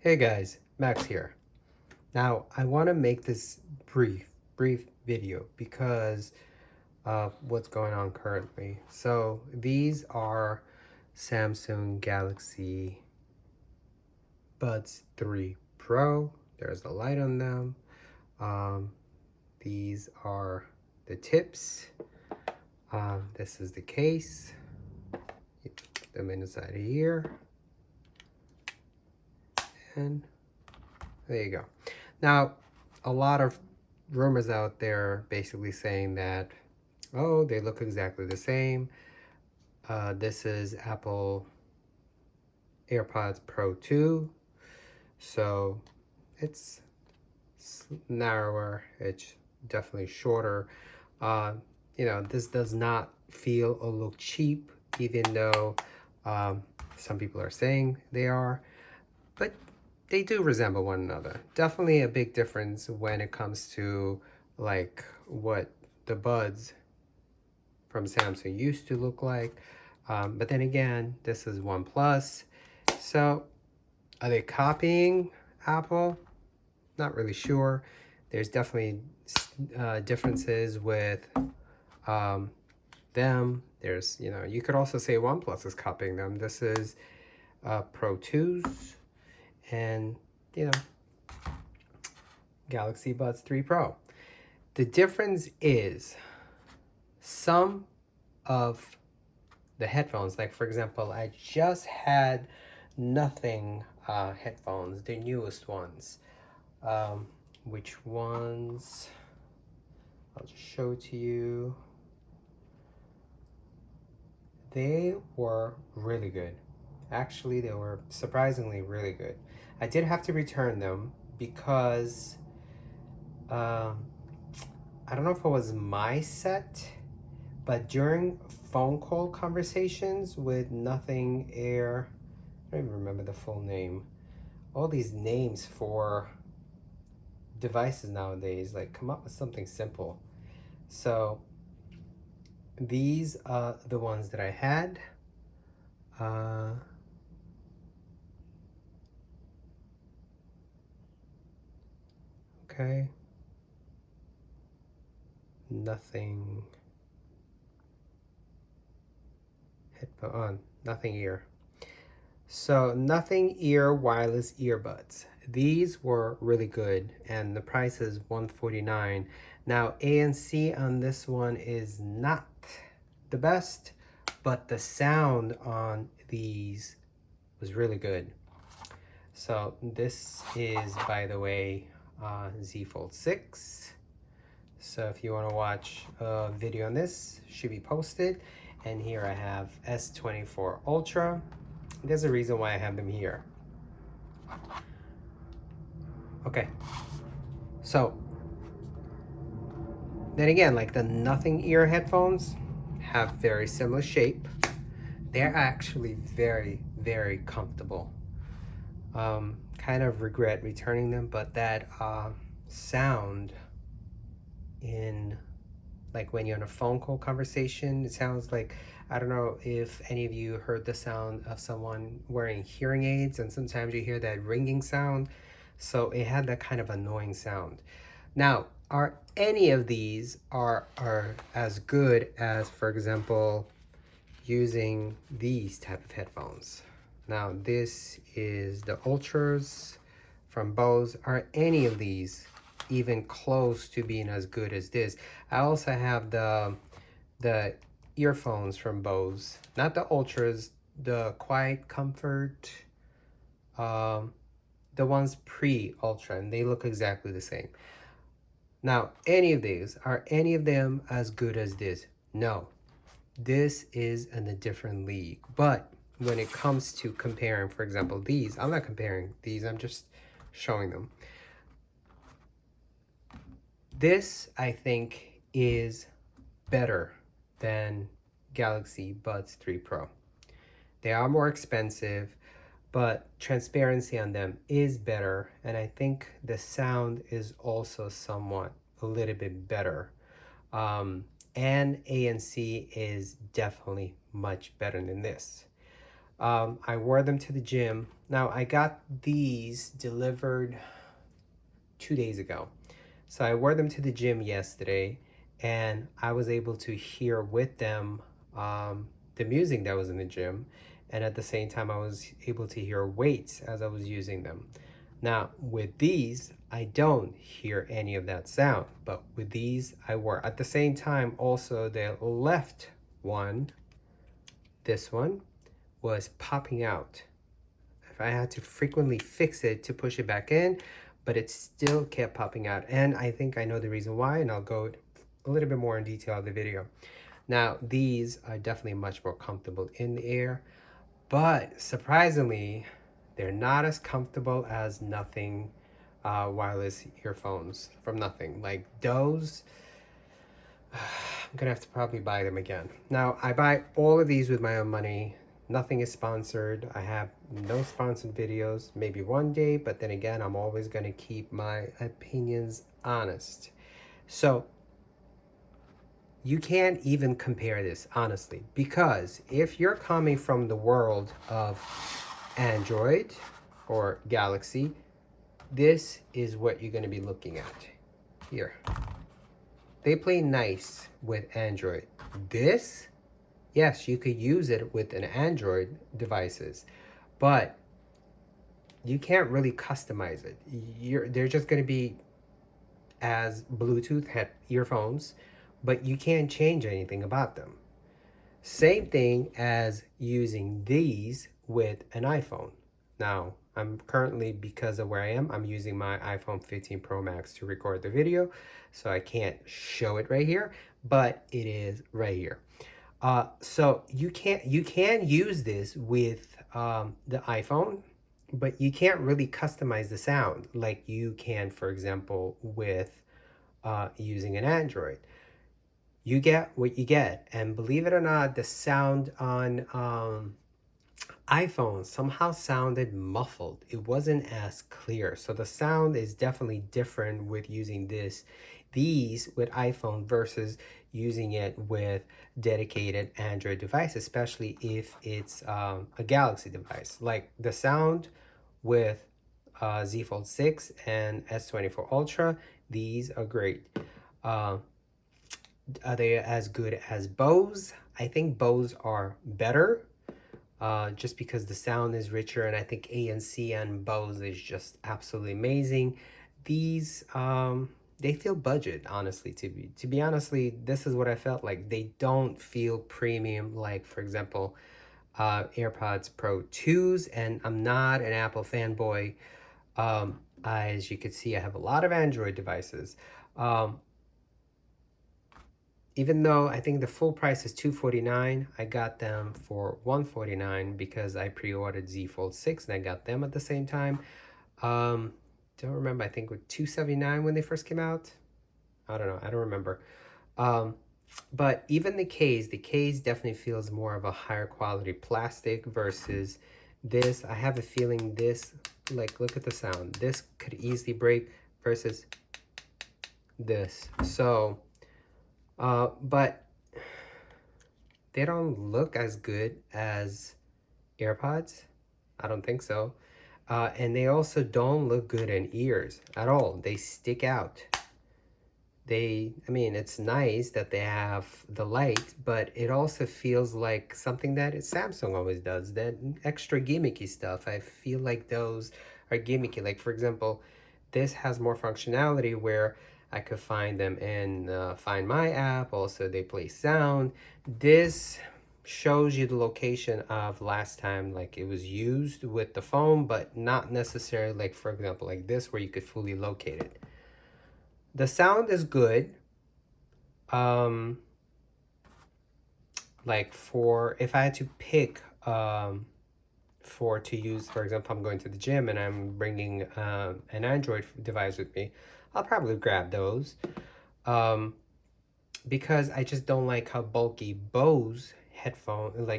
Hey guys, Max here. Now I want to make this brief video because of what's going on currently. So these are Samsung Galaxy Buds 3 Pro. There's the light on them. These are the tips. This is the case. You put them inside here. And there you go. Now, a lot of rumors out there basically saying that, oh, they look exactly the same. This is Apple AirPods Pro 2. So it's narrower. It's definitely shorter. This does not feel or look cheap, even though some people are saying they are. But they do resemble one another. Definitely a big difference when it comes to like what the buds from Samsung used to look like. But then again, this is OnePlus. So are they copying Apple? Not really sure. There's definitely differences with them. There's, you could also say OnePlus is copying them. This is Pro 2s. And Galaxy Buds 3 Pro. The difference is some of the headphones, like for example, I just had Nothing headphones, the newest ones. Which ones? I'll just show it to you. They were really good. Actually, they were surprisingly really good. I did have to return them because I don't know if it was my set, but during phone call conversations with Nothing Air, I don't even remember the full name. All these names for devices nowadays, like come up with something simple. So these are the ones that I had. Okay. Nothing headphone on, Nothing Ear. So Nothing Ear wireless earbuds. These were really good, and the price is $149. Now ANC on this one is not the best, but the sound on these was really good. So this is, by the way, Z Fold 6. So if you want to watch a video on this, should be posted. And here I have S24 Ultra. There's a reason why I have them here. Okay. So then again, like the Nothing Ear headphones have very similar shape. They're actually very, very comfortable. Kind of regret returning them, but that sound in like when you're in a phone call conversation, it sounds like, I don't know if any of you heard the sound of someone wearing hearing aids, and sometimes you hear that ringing sound. So it had that kind of annoying sound. Now, are any of these are as good as, for example, using these type of headphones? Now, this is the Ultras from Bose. Are any of these even close to being as good as this? I also have the earphones from Bose, not the Ultras, the Quiet Comfort, the ones pre-Ultra, and they look exactly the same. Now, are any of them as good as this? No. This is in a different league. But when it comes to comparing, for example, these, I'm not comparing these, I'm just showing them. This, I think, is better than Galaxy Buds 3 Pro. They are more expensive, but transparency on them is better, and I think the sound is also somewhat a little bit better. And ANC is definitely much better than this. I wore them to the gym. Now I got these delivered 2 days ago. So I wore them to the gym yesterday, and I was able to hear with them the music that was in the gym, and at the same time I was able to hear weights as I was using them. Now with these, I don't hear any of that sound, but with these I were. At the same time, also the left one, this one, was popping out. If I had to frequently fix it to push it back in, but it still kept popping out. And I think I know the reason why, and I'll go a little bit more in detail in the video. Now, these are definitely much more comfortable in the air, but surprisingly, they're not as comfortable as Nothing wireless earphones from Nothing. Like those, I'm gonna have to probably buy them again. Now, I buy all of these with my own money. Nothing is sponsored. I have no sponsored videos. Maybe one day, but then again, I'm always gonna keep my opinions honest. So you can't even compare this, honestly, because if you're coming from the world of Android or Galaxy, this is what you're gonna be looking at here. They play nice with Android. This, yes, you could use it with an Android devices, but you can't really customize it. They're just going to be as Bluetooth earphones, but you can't change anything about them. Same thing as using these with an iPhone. Now, I'm currently, because of where I am, I'm using my iPhone 15 Pro Max to record the video, so I can't show it right here, but it is right here. So you can use this with the iPhone, but you can't really customize the sound like you can, for example, with using an Android. You get what you get, and believe it or not, the sound on iPhone somehow sounded muffled. It wasn't as clear. So the sound is definitely different with using these with iPhone versus using it with dedicated Android device, especially if it's a Galaxy device. Like the sound with Z Fold 6 and S24 Ultra, these are great. Are they as good as Bose? I think Bose are better, just because the sound is richer, and I think ANC and Bose is just absolutely amazing. These they feel budget, honestly. To be honestly, this is what I felt like. They don't feel premium, like for example AirPods Pro 2s, and I'm not an Apple fanboy. As you can see, I have a lot of Android devices. Even though I think the full price is $249, I got them for $149 because I pre-ordered Z Fold 6 and I got them at the same time. Don't remember, I think with $279 when they first came out. I don't know, I don't remember. But even the case definitely feels more of a higher quality plastic versus this. I have a feeling this, like, look at the sound. This could easily break versus this. So, but they don't look as good as AirPods. I don't think so. And they also don't look good in ears at all. They stick out. I mean, it's nice that they have the light, but it also feels like something that Samsung always does, that extra gimmicky stuff. I feel like those are gimmicky. Like, for example, this has more functionality where I could find them in Find My app. Also, they play sound. This shows you the location of last time like it was used with the phone, but not necessarily like, for example, like this where you could fully locate it. The sound is good. Like for, if I had to pick for to use, for example, I'm going to the gym and I'm bringing an Android device with me, I'll probably grab those. Because I just don't like how bulky Bose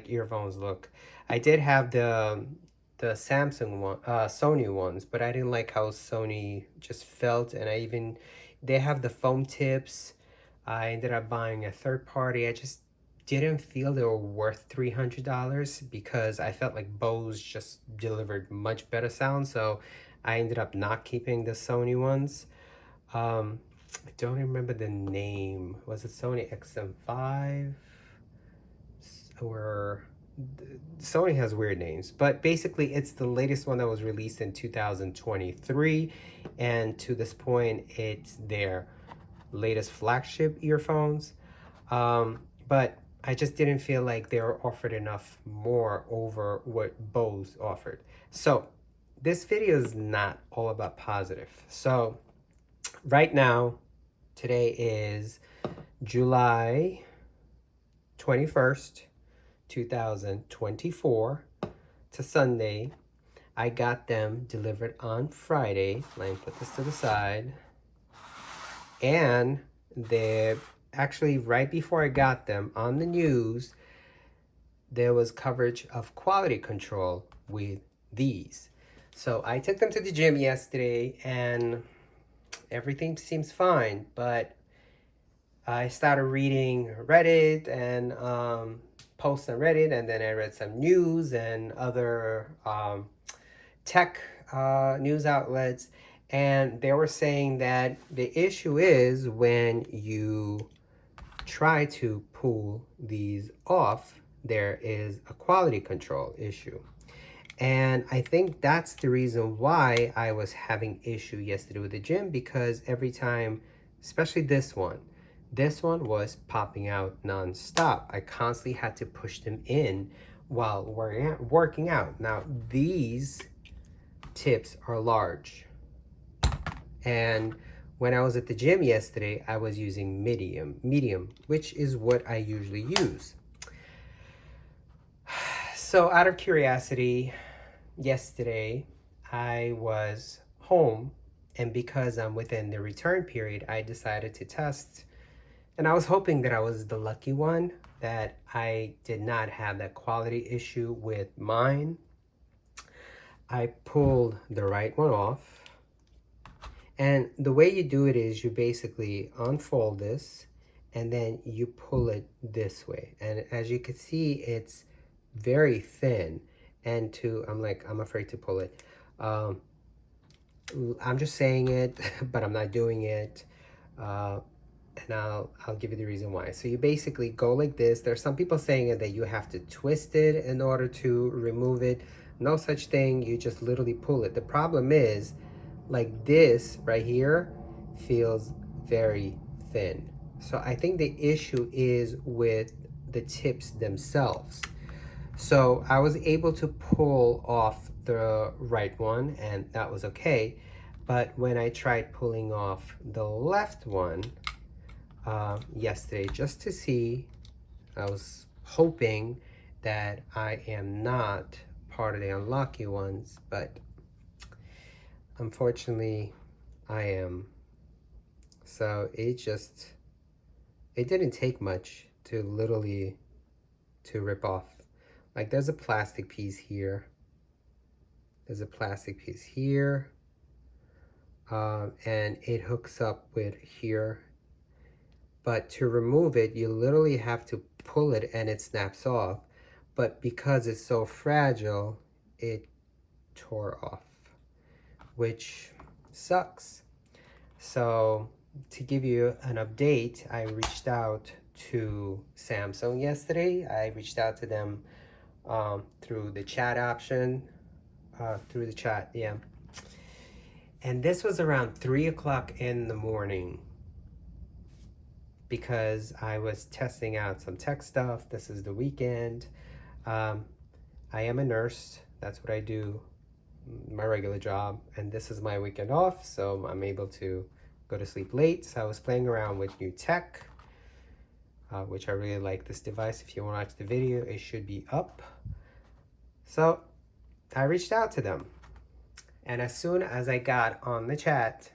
earphones look. I did have the Samsung one, Sony ones, but I didn't like how Sony just felt, and they have the foam tips. I ended up buying a third party. didn't feel they were worth $300 because I felt like Bose just delivered much better sound. So I ended up not keeping the Sony ones. I don't remember the name. Was it Sony XM5? Or Sony has weird names, but basically it's the latest one that was released in 2023, and to this point it's their latest flagship earphones. But I just didn't feel like they were offered enough more over what Bose offered. So this video is not all about positive. So right now, today is July 21st, 2024 to Sunday. I got them delivered on Friday. Let me put this to the side. And they actually, right before I got them on the news, there was coverage of quality control with these. So I took them to the gym yesterday and everything seems fine, but I started reading Reddit and posts on Reddit, and then I read some news and other tech news outlets, and they were saying that the issue is when you try to pull these off, there is a quality control issue. And I think that's the reason why I was having issue yesterday with the gym, because every time, especially this one was popping out non-stop. I constantly had to push them in while working out. Now, these tips are large. And when I was at the gym yesterday, I was using medium, which is what I usually use. So out of curiosity, yesterday I was home, and because I'm within the return period, I decided to test. And I was hoping that I was the lucky one, that I did not have that quality issue with mine. I pulled the right one off. And the way you do it is you basically unfold this and then you pull it this way. And as you can see, it's very thin. And I'm afraid to pull it. I'm just saying it, but I'm not doing it. And I'll give you the reason why. So you basically go like this. There's some people saying that you have to twist it in order to remove it. No such thing. You just literally pull it. The problem is, like, this right here feels very thin. So I think the issue is with the tips themselves. So I was able to pull off the right one, and that was okay. But when I tried pulling off the left one yesterday, just to see, I was hoping that I am not part of the unlucky ones, but unfortunately I am. So it didn't take much to literally to rip off. Like, there's a plastic piece here, there's a plastic piece here, and it hooks up with here. But to remove it, you literally have to pull it and it snaps off. But because it's so fragile, it tore off, which sucks. So to give you an update, I reached out to Samsung yesterday. I reached out to them through the chat option, through the chat, yeah. And this was around 3 o'clock in the morning, because I was testing out some tech stuff. This is the weekend. I am a nurse. That's what I do, my regular job. And this is my weekend off, so I'm able to go to sleep late. So I was playing around with new tech, which I really like this device. If you want to watch the video, it should be up. So I reached out to them. And as soon as I got on the chat,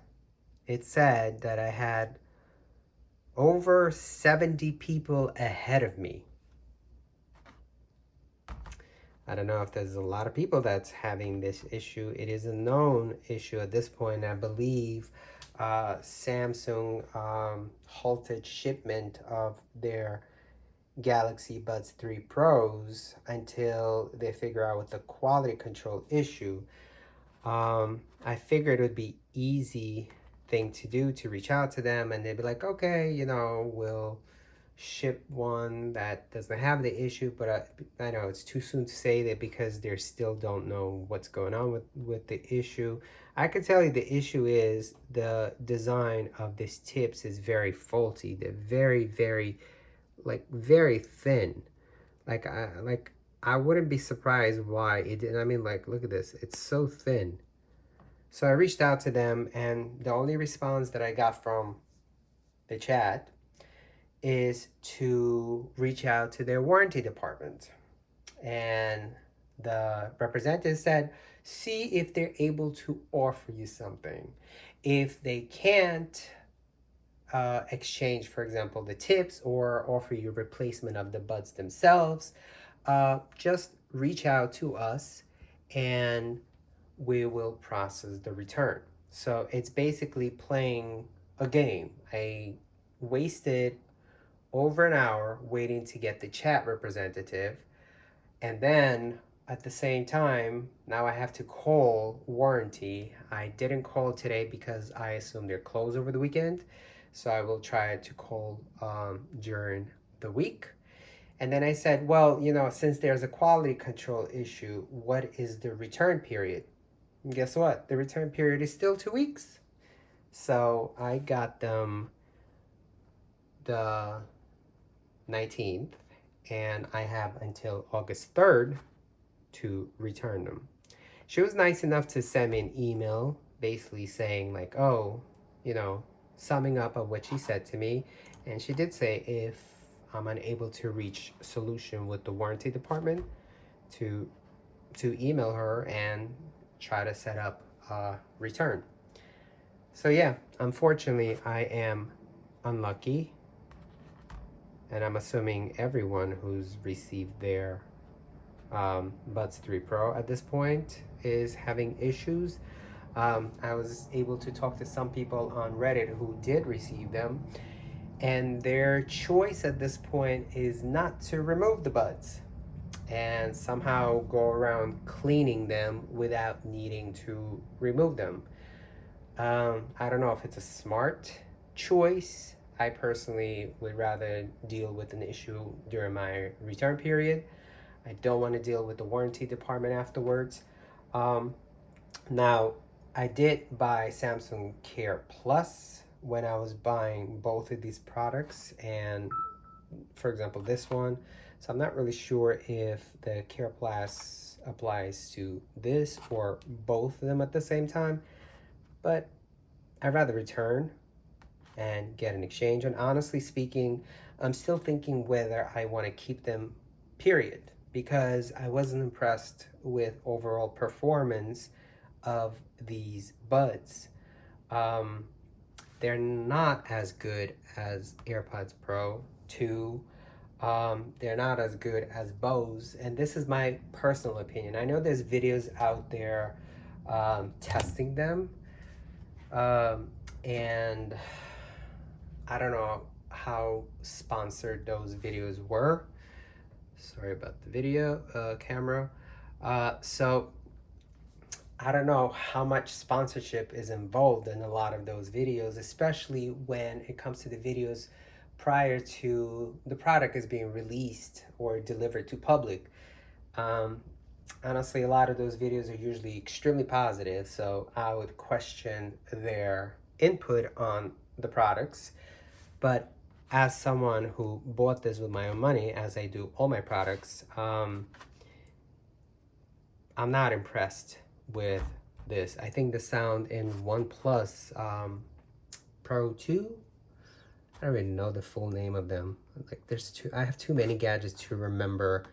it said that I had over 70 people ahead of me. I don't know if there's a lot of people that's having this issue. It is a known issue at this point. I believe Samsung halted shipment of their Galaxy Buds 3 Pros until they figure out what the quality control issue. I figured it would be easy thing to do to reach out to them, and they'd be like, okay, you know, we'll ship one that doesn't have the issue. But I know it's too soon to say that because they still don't know what's going on with the issue. I can tell you the issue is the design of these tips is very faulty. They're very like very thin. I wouldn't be surprised why it didn't. I mean, like, look at this. It's so thin. So I reached out to them, and the only response that I got from the chat is to reach out to their warranty department. And the representative said, see if they're able to offer you something. If they can't exchange, for example, the tips or offer you replacement of the buds themselves, just reach out to us and we will process the return. So it's basically playing a game. I wasted over an hour waiting to get the chat representative, and then at the same time, now I have to call warranty. I didn't call today because I assume they're closed over the weekend. So I will try to call during the week. And then I said, well, you know, since there's a quality control issue, what is the return period? And guess what? The return period is still 2 weeks. So I got them the 19th, and I have until August 3rd to return them. She was nice enough to send me an email basically saying, like, oh, you know, summing up of what she said to me. And she did say if I'm unable to reach a solution with the warranty department to email her and try to set up a return. So yeah, unfortunately I am unlucky, and I'm assuming everyone who's received their Buds 3 Pro at this point is having issues. I was able to talk to some people on Reddit who did receive them, and their choice at this point is not to remove the buds and somehow go around cleaning them without needing to remove them. I don't know if it's a smart choice. I personally would rather deal with an issue during my return period. I don't want to deal with the warranty department afterwards. Now, I did buy Samsung Care Plus when I was buying both of these products, and for example, this one. So I'm not really sure if the Care Plus applies to this or both of them at the same time, but I'd rather return and get an exchange. And honestly speaking, I'm still thinking whether I want to keep them, period, because I wasn't impressed with overall performance of these buds. They're not as good as AirPods Pro 2. They're not as good as Bose, and this is my personal opinion. I know there's videos out there testing them, and I don't know how sponsored those videos were. Sorry about the video camera. So I don't know how much sponsorship is involved in a lot of those videos, especially when it comes to the videos prior to the product is being released or delivered to public. Honestly, a lot of those videos are usually extremely positive, so I would question their input on the products. But as someone who bought this with my own money, as I do all my products, I'm not impressed with this. I think the sound in OnePlus Pro 2, I don't even know the full name of them. Like, I have too many gadgets to remember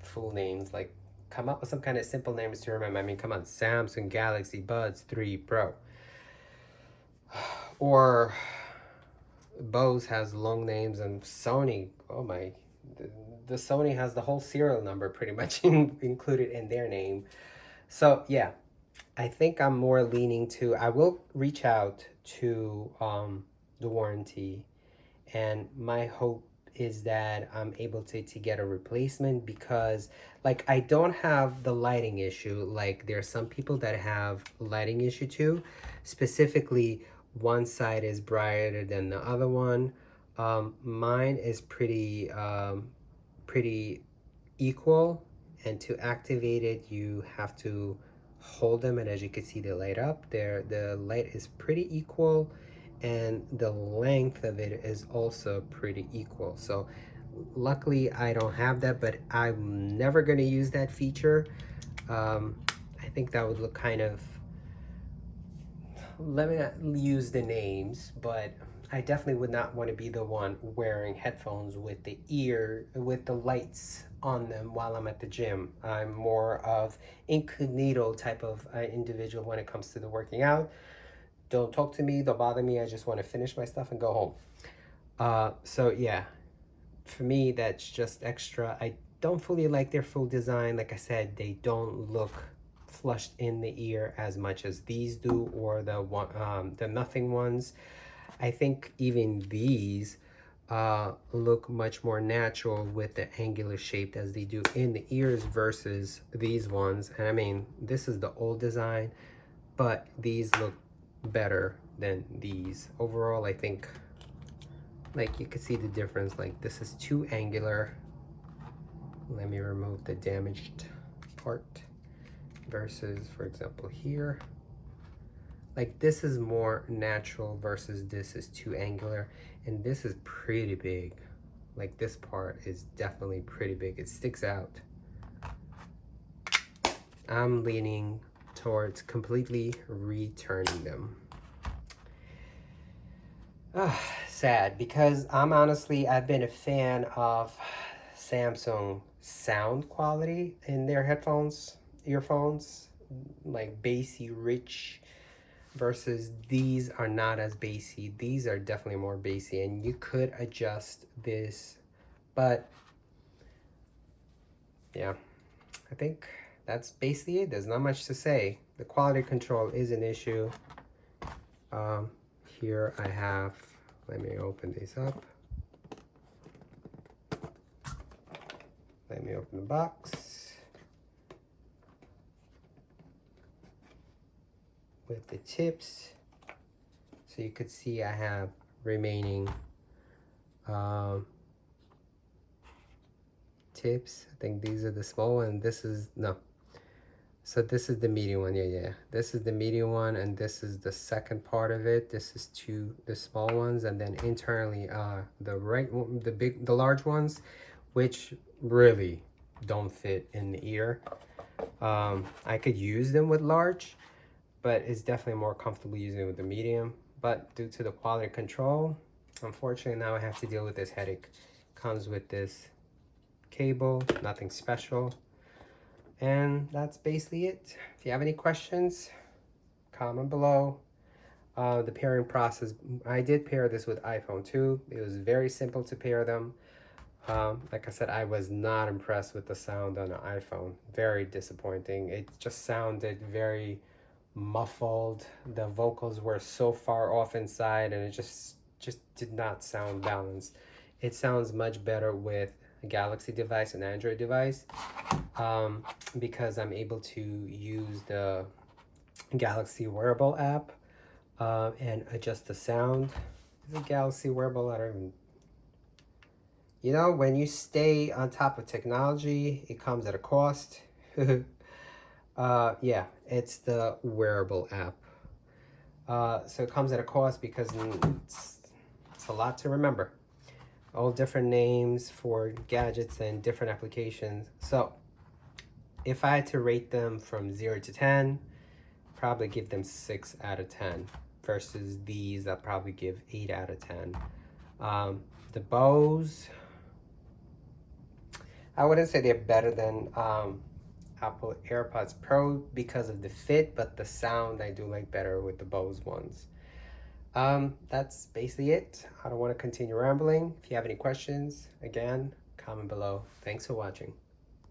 full names. Like, come up with some kind of simple names to remember. I mean, come on, Samsung Galaxy Buds 3 Pro. Or Bose has long names, and Sony, oh my, the Sony has the whole serial number pretty much included in their name. So yeah, I think I'm more leaning to, I will reach out to the warranty, and my hope is that I'm able to get a replacement, because like I don't have the lighting issue. Like there's some people that have lighting issue too. Specifically, one side is brighter than the other one. Mine is pretty equal, and to activate it you have to hold them, and as you can see they light up. There the light is pretty equal, and the length of it is also pretty equal. So luckily I don't have that, but I'm never going to use that feature. I think that would look kind of, let me not use the names, but I definitely would not want to be the one wearing headphones with the lights on them while I'm at the gym. I'm more of incognito type of individual when it comes to the working out. Don't talk to me, don't bother me. I just want to finish my stuff and go home. So yeah, for me, that's just extra. I don't fully like their full design. Like I said, they don't look flushed in the ear as much as these do, or the nothing ones. I think even these look much more natural with the angular shape as they do in the ears versus these ones. And I mean, this is the old design, but these look better than these. Overall, I think, like, you can see the difference. Like, this is too angular. Let me remove the damaged part versus, for example, here. Like, this is more natural versus this is too angular, and this is pretty big. Like, this part is definitely pretty big. It sticks out. I'm leaning towards completely returning them. Sad, because I've been a fan of Samsung sound quality in their earphones, like bassy, rich, versus these are not as bassy. These are definitely more bassy, and you could adjust this, but yeah, I think that's basically it. There's not much to say. The quality control is an issue. Here I have, let me open these up. Let me open the box with the tips. So you could see I have remaining tips. I think these are the small one. This is, no. So this is the medium one. Yeah. This is the medium one, and this is the second part of it. This is the small ones, and then internally the large ones, which really don't fit in the ear. I could use them with large, but it's definitely more comfortable using it with the medium. But due to the quality control, unfortunately now I have to deal with this headache. Comes with this cable, nothing special. And that's basically it. If you have any questions, comment below. The pairing process, I did pair this with iPhone 2. It was very simple to pair them. Like I said, I was not impressed with the sound on the iPhone. Very disappointing. It just sounded very muffled. The vocals were so far off inside, and it just did not sound balanced. It sounds much better with a Galaxy device, an Android device, because I'm able to use the Galaxy wearable app and adjust the sound. The Galaxy wearable, I don't even, you know, when you stay on top of technology, it comes at a cost. Yeah, it's the wearable app. So it comes at a cost because it's a lot to remember. All different names for gadgets and different applications. So if I had to rate them from 0 to 10, probably give them 6 out of 10. Versus these, I'll probably give 8 out of 10. The Bose, I wouldn't say they're better than Apple AirPods Pro because of the fit, but the sound I do like better with the Bose ones. That's basically it. I don't want to continue rambling. If you have any questions, again, comment below. Thanks for watching.